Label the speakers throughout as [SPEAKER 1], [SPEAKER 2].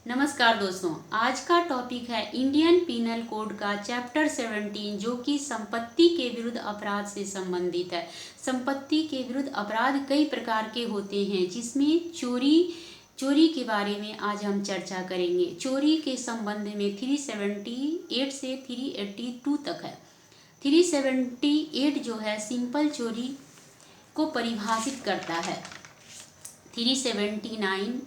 [SPEAKER 1] नमस्कार दोस्तों, आज का टॉपिक है इंडियन पीनल कोड का चैप्टर 17 जो कि संपत्ति के विरुद्ध अपराध से संबंधित है। संपत्ति के विरुद्ध अपराध कई प्रकार के होते हैं, जिसमें चोरी के बारे में आज हम चर्चा करेंगे। चोरी के संबंध में 378 से 382 तक है। 378 जो है सिंपल चोरी को परिभाषित करता है। 379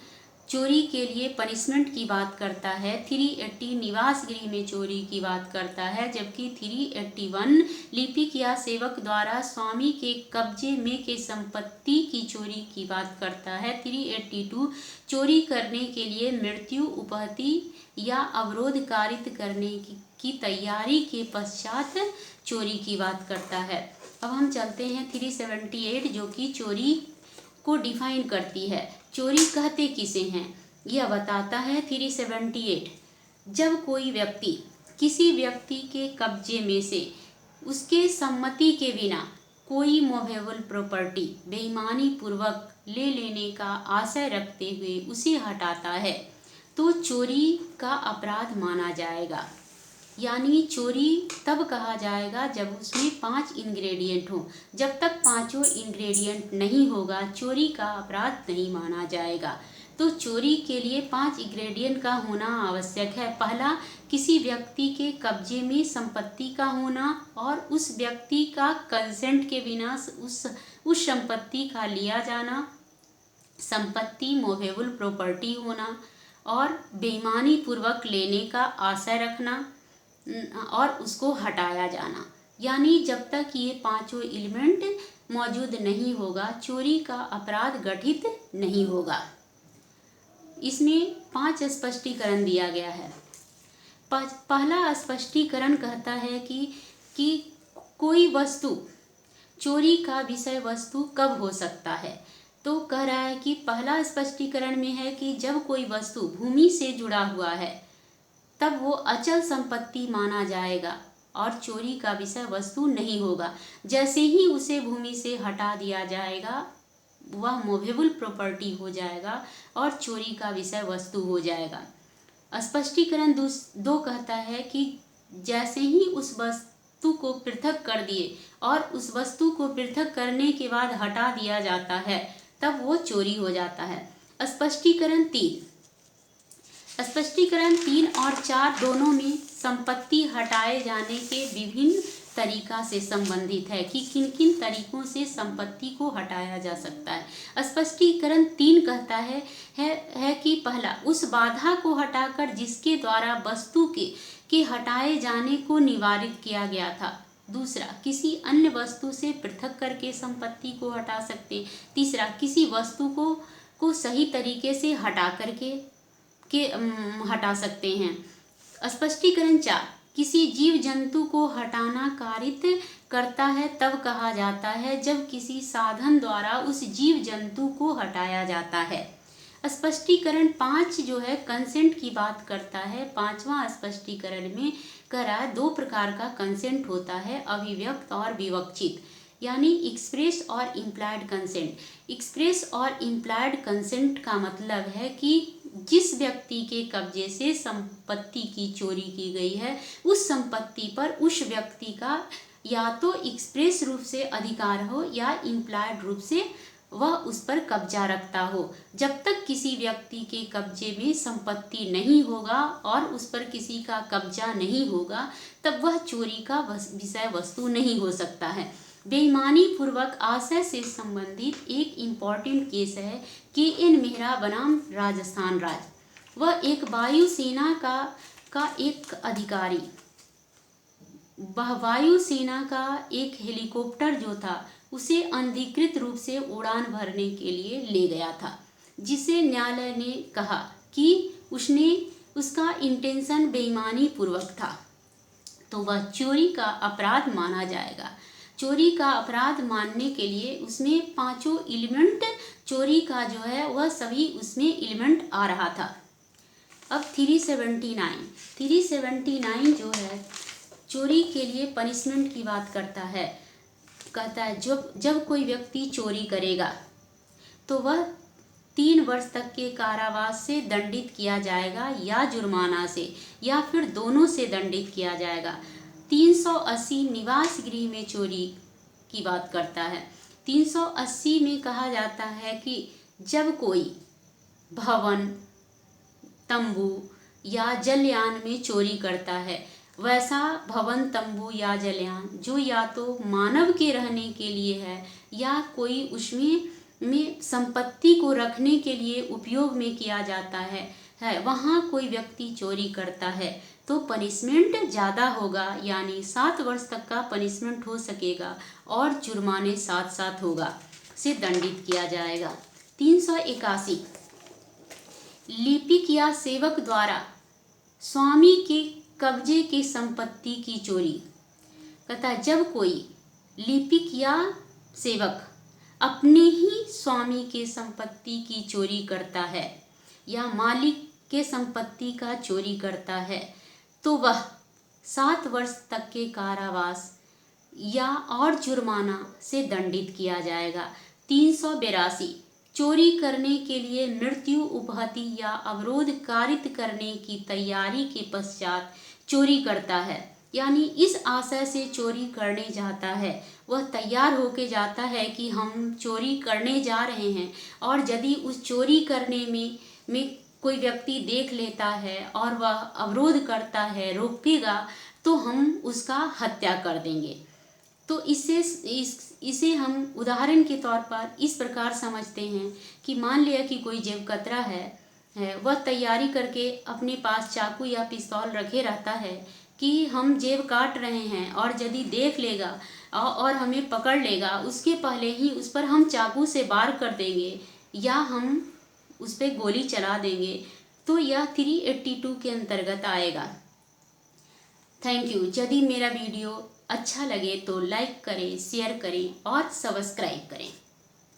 [SPEAKER 1] चोरी के लिए पनिशमेंट की बात करता है। 380 निवास गृह में चोरी की बात करता है, जबकि 381 लिपिक या सेवक द्वारा स्वामी के कब्जे में के संपत्ति की चोरी की बात करता है। 382 चोरी करने के लिए मृत्यु, उपहति या अवरोध कारित करने की तैयारी के पश्चात चोरी की बात करता है। अब हम चलते हैं 378 जो कि चोरी को डिफाइन करती है। चोरी कहते किसे हैं यह बताता है 378। जब कोई व्यक्ति किसी व्यक्ति के कब्जे में से उसके सम्मति के बिना कोई मूवेबल प्रॉपर्टी बेईमानी पूर्वक ले लेने का आशय रखते हुए उसे हटाता है तो चोरी का अपराध माना जाएगा। यानी चोरी तब कहा जाएगा जब उसमें 5 इंग्रेडिएंट हो। जब तक पांचों इंग्रेडिएंट नहीं होगा चोरी का अपराध नहीं माना जाएगा। तो चोरी के लिए 5 इंग्रेडिएंट का होना आवश्यक है। पहला, किसी व्यक्ति के कब्जे में संपत्ति का होना और उस व्यक्ति का कंसेंट के बिना उस संपत्ति का लिया जाना, संपत्ति मूवेबल प्रॉपर्टी होना और बेईमानी पूर्वक लेने का आशय रखना और उसको हटाया जाना। यानी जब तक ये पांचों एलिमेंट मौजूद नहीं होगा चोरी का अपराध गठित नहीं होगा। इसमें 5 स्पष्टीकरण दिया गया है। पहला स्पष्टीकरण कहता है कि कोई वस्तु चोरी का विषय वस्तु कब हो सकता है। तो कह रहा है कि पहला स्पष्टीकरण में है कि जब कोई वस्तु भूमि से जुड़ा हुआ है तब वो अचल संपत्ति माना जाएगा और चोरी का विषय वस्तु नहीं होगा। जैसे ही उसे भूमि से हटा दिया जाएगा वह मूवेबल प्रॉपर्टी हो जाएगा और चोरी का विषय वस्तु हो जाएगा। स्पष्टीकरण 2 कहता है कि जैसे ही उस वस्तु को पृथक कर दिए और उस वस्तु को पृथक करने के बाद हटा दिया जाता है तब वो चोरी हो जाता है। स्पष्टीकरण 3 और 4 दोनों में संपत्ति हटाए जाने के विभिन्न तरीका से संबंधित है कि किन किन तरीकों से संपत्ति को हटाया जा सकता है। स्पष्टीकरण 3 कहता है कि पहला, उस बाधा को हटाकर जिसके द्वारा वस्तु के हटाए जाने को निवारित किया गया था। दूसरा, किसी अन्य वस्तु से पृथक करके संपत्ति को हटा सकते। तीसरा, किसी वस्तु को सही तरीके से हटा करके हटा सकते हैं। स्पष्टीकरण 4, किसी जीव जंतु को हटाना कारित करता है तब कहा जाता है जब किसी साधन द्वारा उस जीव जंतु को हटाया जाता है। स्पष्टीकरण 5 जो है कंसेंट की बात करता है। 5वां स्पष्टीकरण में कह रहा है 2 प्रकार का कंसेंट होता है, अभिव्यक्त और विवक्षित, यानी एक्सप्रेस और इम्प्लाइड कंसेंट। एक्सप्रेस और इम्प्लाइड कंसेंट का मतलब है कि जिस व्यक्ति के कब्जे से संपत्ति की चोरी की गई है उस संपत्ति पर उस व्यक्ति का या तो एक्सप्रेस रूप से अधिकार हो या इम्प्लाइड रूप से वह उस पर कब्जा रखता हो। जब तक किसी व्यक्ति के कब्जे में संपत्ति नहीं होगा और उस पर किसी का कब्जा नहीं होगा तब वह चोरी का विषय वस्तु नहीं हो सकता है। बेईमानी पूर्वक आशय से संबंधित एक इम्पॉर्टेंट केस है KN मेहरा बनाम राजस्थान राज्य। वह एक वायुसेना का एक अधिकारी वायुसेना का एक हेलीकॉप्टर जो था उसे अनधिकृत रूप से उड़ान भरने के लिए ले गया था, जिसे न्यायालय ने कहा कि उसका इंटेंशन बेईमानी पूर्वक था, तो वह चोरी का अपराध माना जाएगा। चोरी का अपराध मानने के लिए उसमें 5 एलिमेंट चोरी का जो है वह सभी उसमें एलिमेंट आ रहा था। अब 379 जो है चोरी के लिए पनिशमेंट की बात करता है। कहता है जब कोई व्यक्ति चोरी करेगा तो वह 3 वर्ष तक के कारावास से दंडित किया जाएगा या जुर्माना से या फिर दोनों से दंडित किया जाएगा। 380 निवास गृह में चोरी की बात करता है। 380 में कहा जाता है कि जब कोई भवन, तंबू या जलयान में चोरी करता है, वैसा भवन, तंबू या जलयान जो या तो मानव के रहने के लिए है या कोई उसमें संपत्ति को रखने के लिए उपयोग में किया जाता है वहाँ कोई व्यक्ति चोरी करता है तो पनिशमेंट ज़्यादा होगा, यानी 7 वर्ष तक का पनिशमेंट हो सकेगा और जुर्माने साथ साथ होगा, से दंडित किया जाएगा। 381 लिपिक या सेवक द्वारा स्वामी के कब्जे की संपत्ति की चोरी। कहता जब कोई लिपिक या सेवक अपने ही स्वामी के संपत्ति की चोरी करता है या मालिक के संपत्ति का चोरी करता है तो वह 7 वर्ष तक के कारावास या और जुर्माना से दंडित किया जाएगा। 382 चोरी करने के लिए मृत्यु, उपहति या अवरोध कारित करने की तैयारी के पश्चात चोरी करता है, यानी इस आशय से चोरी करने जाता है, वह तैयार होके जाता है कि हम चोरी करने जा रहे हैं और यदि उस चोरी करने में कोई व्यक्ति देख लेता है और वह अवरोध करता है, रोकेगा, तो हम उसका हत्या कर देंगे। तो इसे हम उदाहरण के तौर पर इस प्रकार समझते हैं कि मान लिया कि कोई जेब कतरा है वह तैयारी करके अपने पास चाकू या पिस्तौल रखे रहता है कि हम जेब काट रहे हैं और यदि देख लेगा और हमें पकड़ लेगा, उसके पहले ही उस पर हम चाकू से वार कर देंगे या हम उस पर गोली चला देंगे, तो यह 382 के अंतर्गत आएगा। Thank you. यदि मेरा वीडियो अच्छा लगे तो लाइक करें, शेयर करें और सब्सक्राइब करें।